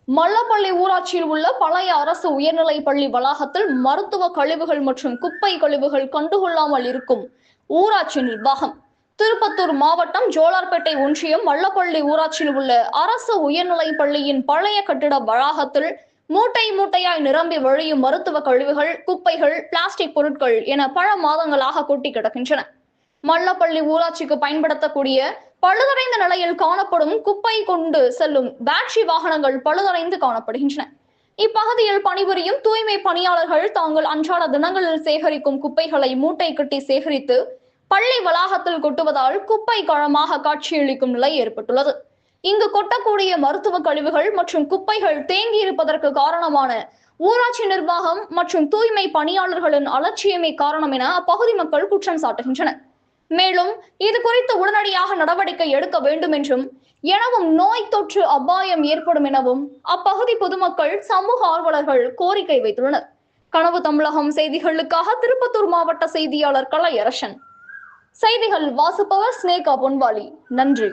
மல்லப்பள்ளி ஊராட்சியில் உள்ள பழைய அரசு உயர்நிலைப் பள்ளி வளாகத்தில் மருத்துவ கழிவுகள் மற்றும் குப்பை கழிவுகள் கண்டுகொள்ளாமல் இருக்கும் ஊராட்சி நிர்வாகம். திருப்பத்தூர் மாவட்டம் ஜோலார்பேட்டை ஒன்றியம் மல்லப்பள்ளி ஊராட்சியில் உள்ள அரசு உயர்நிலைப் பள்ளியின் பழைய கட்டிட வளாகத்தில் மூட்டை மூட்டையாய் நிரம்பி வழியும் மருத்துவ கழிவுகள், குப்பைகள், பிளாஸ்டிக் பொருட்கள் என பல மாதங்களாக கொட்டி கிடக்கின்றன. மல்லப்பள்ளி ஊராட்சிக்கு பயன்படுத்தக்கூடிய பழுதடைந்த நிலையில் காணப்படும் குப்பை கொண்டு செல்லும் பேட்டரி வாகனங்கள் பழுதடைந்து காணப்படுகின்றன. இப்பகுதியில் பணிபுரியும் தூய்மை பணியாளர்கள் தாங்கள் அன்றாட தினங்களில் சேகரிக்கும் குப்பைகளை மூட்டை கட்டி சேகரித்து பள்ளி வளாகத்தில் கொட்டுவதால் குப்பை களமாக காட்சியளிக்கும் நிலை ஏற்பட்டுள்ளது. இங்கு கொட்டக்கூடிய மருத்துவ கழிவுகள் மற்றும் குப்பைகள் தேங்கி இருப்பதற்கு காரணமான ஊராட்சி நிர்வாகம் மற்றும் தூய்மை பணியாளர்களின் அலட்சியமே காரணம் என அப்பகுதி மக்கள் குற்றம் சாட்டுகின்றனர். மேலும் இது குறித்து உடனடியாக நடவடிக்கை எடுக்க வேண்டும் என்றும் எனவும் நோய் தொற்று அபாயம் ஏற்படும் எனவும் அப்பகுதி பொதுமக்கள், சமூக ஆர்வலர்கள் கோரிக்கை வைத்துள்ளனர். கனவு தமிழகம் செய்திகளுக்காக திருப்பத்தூர் மாவட்ட செய்தியாளர் கலையரசன். செய்திகள் வாசிப்பவர் ஸ்னேகா பொன்வாலி. நன்றி.